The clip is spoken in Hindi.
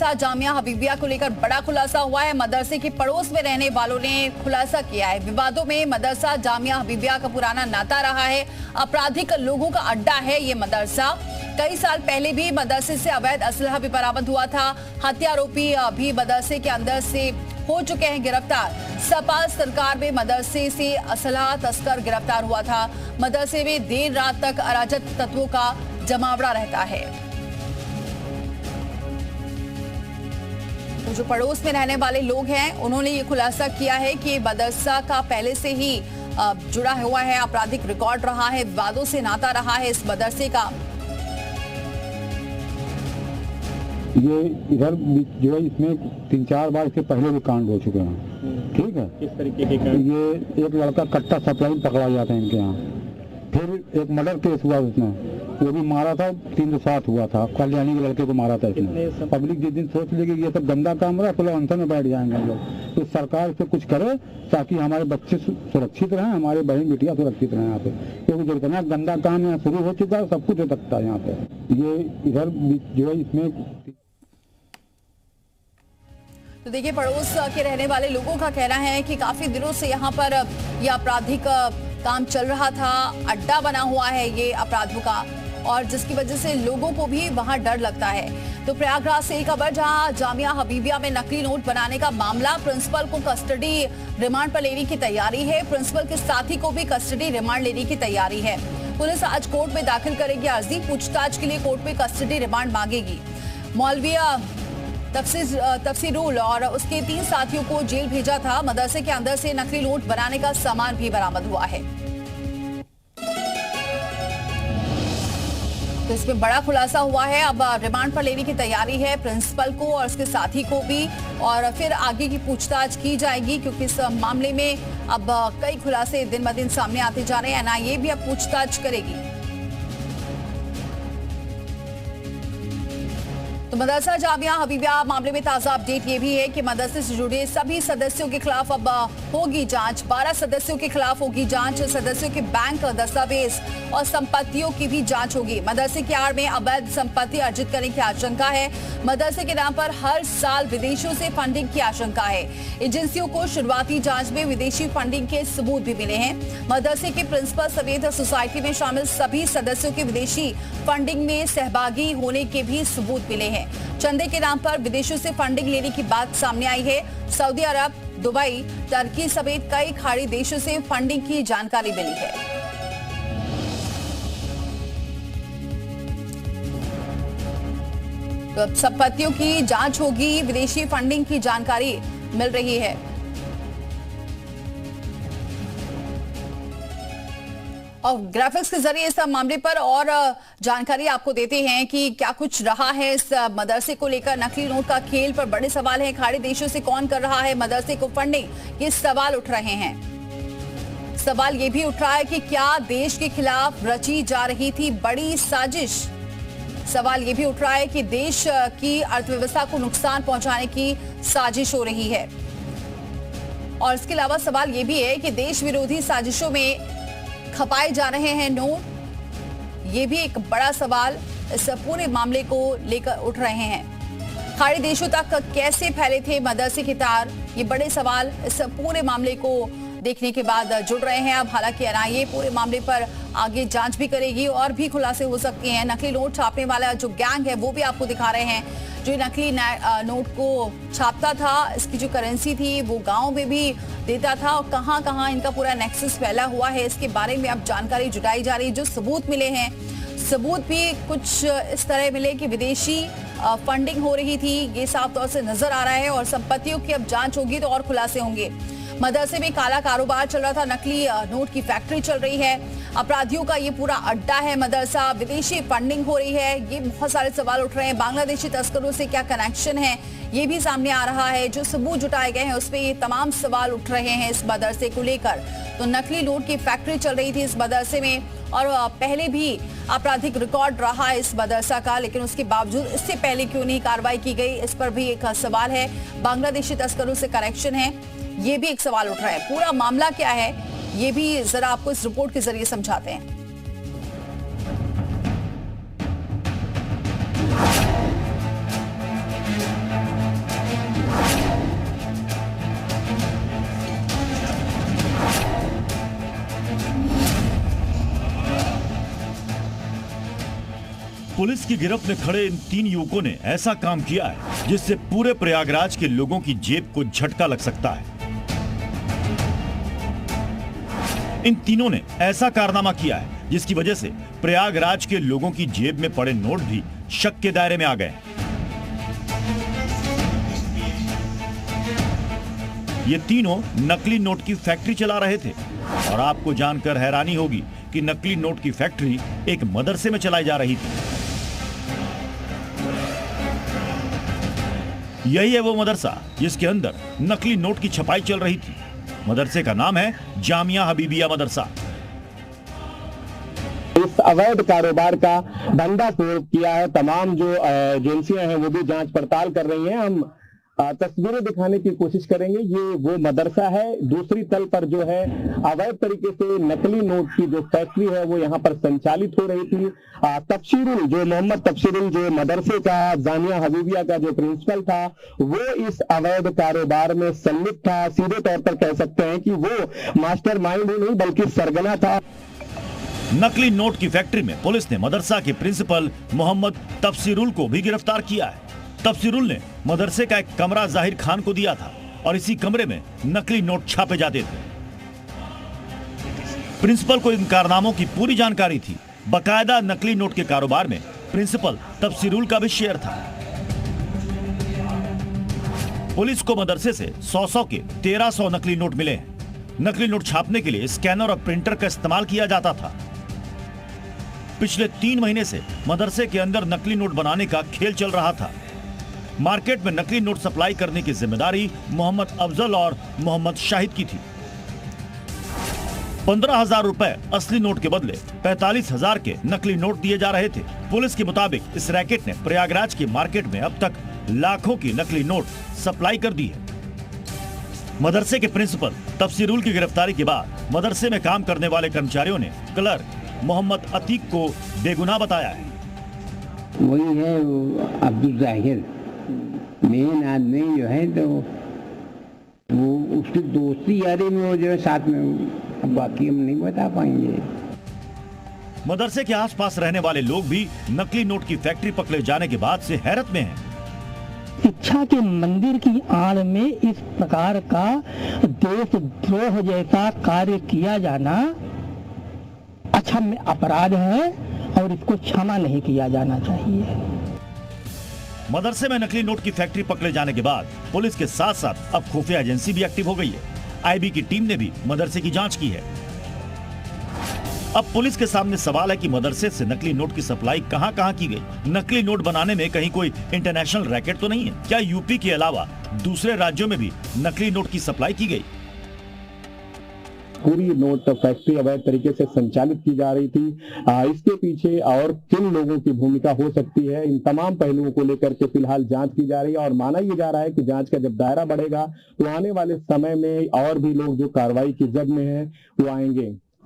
मदरसा जामिया हबीबिया को लेकर बड़ा खुलासा हुआ है। मदरसे के पड़ोस में रहने वालों ने खुलासा किया है। विवादों में मदरसा जामिया हबीबिया का पुराना नाता रहा है। आपराधिक लोगों का अड्डा है ये मदरसा। कई साल पहले भी मदरसे से अवैध असलहा भी बरामद हुआ था। हत्या आरोपी भी मदरसे के अंदर से हो चुके हैं गिरफ्तार। सपा सरकार में मदरसे से असलहा तस्कर गिरफ्तार हुआ था। मदरसे में देर रात तक अराजक तत्वों का जमावड़ा रहता है। तो जो पड़ोस में रहने वाले लोग हैं उन्होंने ये खुलासा किया है कि मदरसा का पहले से ही जुड़ा हुआ है, आपराधिक रिकॉर्ड रहा है, विवादों से नाता रहा है इस मदरसे का। ये इधर जो है इसमें 3-4 बार इसके पहले भी कांड हो चुके हैं। ठीक है, किस तरीके के कांड? ये एक लड़का कट्टा सप्लाई पकड़ा जाता है इनके यहाँ। फिर एक मर्डर केस हुआ उसमें, वो भी मारा था, 307 हुआ था। कल्याणी के लड़के को मारा था इसने। पब्लिक जिस दिन सोच लेगी ये सब गंदा काम रहा तो लोग अनशन में बैठ जाएंगे हम लोग। तो सरकार इस पे कुछ करे ताकि हमारे बच्चे सुरक्षित रहें, हमारे बहन बेटियां सुरक्षित रहें यहाँ पे। क्योंकि जो इतना गंदा काम यहाँ शुरू हो चुका है, सब कुछ हो सकता है यहाँ पे। ये इधर जो है इसमें तो देखिए, पड़ोस के रहने वाले लोगों का कहना है कि काफी दिनों से यहाँ पर ये आपराधिक काम चल रहा था, अड्डा बना हुआ है ये अपराधों का, और जिसकी वजह से लोगों को भी वहां डर लगता है। तो प्रयागराज से एक खबर, जहां जामिया हबीबिया में नकली नोट बनाने का मामला, प्रिंसिपल को कस्टडी रिमांड पर लेने की तैयारी है। प्रिंसिपल के साथी को भी कस्टडी रिमांड लेने की तैयारी है। पुलिस आज कोर्ट में दाखिल करेगी अर्जी। पूछताछ के लिए कोर्ट में कस्टडी रिमांड मांगेगी। मौलविया तफसीरुल और उसके 3 साथियों को जेल भेजा था। मदरसे के अंदर से नकली नोट बनाने का सामान भी बरामद हुआ है। तो इसमें बड़ा खुलासा हुआ है। अब रिमांड पर लेने की तैयारी है प्रिंसिपल को और उसके साथी को भी, और फिर आगे की पूछताछ की जाएगी, क्योंकि इस मामले में अब कई खुलासे दिन ब दिन सामने आते जा रहे हैं। एनआईए भी अब पूछताछ करेगी। तो मदरसा जामिया हबीबिया मामले में ताजा अपडेट ये भी है कि मदरसे से जुड़े सभी सदस्यों के खिलाफ अब होगी जांच। 12 सदस्यों के खिलाफ होगी जांच। सदस्यों के बैंक, दस्तावेज और संपत्तियों की भी जांच होगी। मदरसे की आड़ में अवैध संपत्ति अर्जित करने की आशंका है। मदरसे के नाम पर हर साल विदेशों से फंडिंग की आशंका है। एजेंसियों को शुरुआती जांच में विदेशी फंडिंग के सबूत भी मिले हैं। मदरसे के प्रिंसिपल समेत सोसाइटी में शामिल सभी सदस्यों के विदेशी फंडिंग में सहभागी होने के भी सबूत मिले हैं। चंदे के नाम पर विदेशों से फंडिंग लेने की बात सामने आई है। सऊदी अरब, दुबई, टर्की समेत कई खाड़ी देशों से फंडिंग की जानकारी मिली है। तो अब संपत्तियों की जांच होगी, विदेशी फंडिंग की जानकारी मिल रही है। और ग्राफिक्स के जरिए इस मामले पर और जानकारी आपको देते हैं कि क्या कुछ रहा है इस मदरसे को लेकर। नकली नोट का खेल पर बड़े सवाल हैं। खाड़ी देशों से कौन कर रहा है मदरसे को फंडिंग, ये सवाल उठ रहे हैं। सवाल ये भी उठ रहा है कि क्या देश के खिलाफ रची जा रही थी बड़ी साजिश। सवाल ये भी उठ रहा है कि देश की अर्थव्यवस्था को नुकसान पहुंचाने की साजिश हो रही है। और इसके अलावा सवाल ये भी है कि देश विरोधी साजिशों में खपाए जा रहे हैं नोट। ये भी एक बड़ा सवाल इस पूरे मामले को लेकर उठ रहे हैं। खाड़ी देशों तक कैसे फैले थे मदरसे के तार, ये बड़े सवाल इस पूरे मामले को देखने के बाद जुड़ रहे हैं। अब हालांकि एनआईए पूरे मामले पर आगे जांच भी करेगी और भी खुलासे हो सकते हैं। नकली नोट छापने वाला जो गैंग है वो भी आपको दिखा रहे हैं, जो नकली नोट को छापता था। इसकी जो करेंसी थी वो गांव में भी देता था, और कहां कहां इनका पूरा नेक्सस फैला हुआ है इसके बारे में अब जानकारी जुटाई जा रही है। जो सबूत मिले हैं, सबूत भी कुछ इस तरह मिले कि विदेशी फंडिंग हो रही थी, ये साफ तौर से नजर आ रहा है। और संपत्तियों की अब जांच होगी तो और खुलासे होंगे। मदरसे में काला कारोबार चल रहा था, नकली नोट की फैक्ट्री चल रही है, अपराधियों का ये पूरा अड्डा है मदरसा, विदेशी फंडिंग हो रही है, ये बहुत सारे सवाल उठ रहे हैं। बांग्लादेशी तस्करों से क्या कनेक्शन है ये भी सामने आ रहा है। जो सबूत जुटाए गए हैं उसमें ये तमाम सवाल उठ रहे हैं इस मदरसे को लेकर। तो नकली नोट की फैक्ट्री चल रही थी इस मदरसे में, और पहले भी आपराधिक रिकॉर्ड रहा है इस मदरसा का, लेकिन उसके बावजूद इससे पहले क्यों नहीं कार्रवाई की गई, इस पर भी एक सवाल है। बांग्लादेशी तस्करों से कनेक्शन है, ये भी एक सवाल उठ रहा है। पूरा मामला क्या है ये भी जरा आपको इस रिपोर्ट के जरिए समझाते हैं। पुलिस की गिरफ्त में खड़े इन 3 युवकों ने ऐसा काम किया है जिससे पूरे प्रयागराज के लोगों की जेब को झटका लग सकता है। इन तीनों ने ऐसा कारनामा किया है जिसकी वजह से प्रयागराज के लोगों की जेब में पड़े नोट भी शक के दायरे में आ गए। ये तीनों नकली नोट की फैक्ट्री चला रहे थे और आपको जानकर हैरानी होगी कि नकली नोट की फैक्ट्री एक मदरसे में चलाई जा रही थी। यही है वो मदरसा जिसके अंदर नकली नोट की छपाई चल रही थी। मदरसे का नाम है जामिया हबीबिया मदरसा। इस अवैध कारोबार का भंडाफोड़ किया है। तमाम जो एजेंसियां हैं वो भी जांच पड़ताल कर रही हैं। हम तस्वीरें दिखाने की कोशिश करेंगे। ये वो मदरसा है। दूसरी तल पर जो है अवैध तरीके से नकली नोट की जो फैक्ट्री है वो यहाँ पर संचालित हो रही थी। तफसीरुल जो मोहम्मद तफसीरुल जो मदरसे का जामिया हबीबिया का जो प्रिंसिपल था वो इस अवैध कारोबार में संलिप्त था। सीधे तौर पर कह सकते हैं कि वो मास्टरमाइंड ही नहीं बल्कि सरगना था। नकली नोट की फैक्ट्री में पुलिस ने मदरसा के प्रिंसिपल मोहम्मद तफसीरुल को भी गिरफ्तार किया है। तफसीरुल ने मदरसे का एक कमरा जाहिर खान को दिया था और इसी कमरे में नकली नोट छापे जाते थे। प्रिंसिपल को इन कारनामों की पूरी जानकारी थी। बकायदा नकली नोट के कारोबार में प्रिंसिपल तफसीरुल का भी शेयर था। पुलिस को मदरसे से 100 के 1300 नकली नोट मिले हैं। नकली नोट छापने के लिए स्कैनर और प्रिंटर का इस्तेमाल किया जाता था। पिछले 3 महीने से मदरसे के अंदर नकली नोट बनाने का खेल चल रहा था। मार्केट में नकली नोट सप्लाई करने की जिम्मेदारी मोहम्मद अफजल और मोहम्मद शाहिद की थी। 15,000 रुपए असली नोट के बदले 45,000 के नकली नोट दिए जा रहे थे। पुलिस के मुताबिक इस रैकेट ने प्रयागराज की मार्केट में अब तक लाखों की नकली नोट सप्लाई कर दी है। मदरसे के प्रिंसिपल तफसीरुल की गिरफ्तारी के बाद मदरसे में काम करने वाले कर्मचारियों ने क्लर्क मोहम्मद अतीक को बेगुनाह बताया है। वही है अब्दुल जाहिर मेन आदमी जो है, तो वो उसकी दोस्ती यारी में वो जो है साथ में, बाकी हम नहीं बता पाएंगे। मदरसे के आसपास रहने वाले लोग भी नकली नोट की फैक्ट्री पकड़े जाने के बाद से हैरत में हैं। शिक्षा के मंदिर की आड़ में इस प्रकार का देशद्रोह जैसा कार्य किया जाना अक्षम्य अपराध है और इसको क्षमा नहीं किया जाना चाहिए। मदरसे में नकली नोट की फैक्ट्री पकड़े जाने के बाद पुलिस के साथ साथ अब खुफिया एजेंसी भी एक्टिव हो गई है। आईबी की टीम ने भी मदरसे की जांच की है। अब पुलिस के सामने सवाल है कि मदरसे से नकली नोट की सप्लाई कहां-कहां की गई। नकली नोट बनाने में कहीं कोई इंटरनेशनल रैकेट तो नहीं है? क्या यूपी के अलावा दूसरे राज्यों में भी नकली नोट की सप्लाई की गई? पूरी नोट फैक्ट्री अवैध तरीके से संचालित की जा रही थी। इसके पीछे और किन लोगों की भूमिका हो सकती है, इन तमाम पहलुओं को लेकर के फिलहाल जांच की जा रही है और माना यह जा रहा है कि जांच का जब दायरा बढ़ेगा तो आने वाले समय में और भी लोग जो कार्रवाई की जद में हैं वो आएंगे।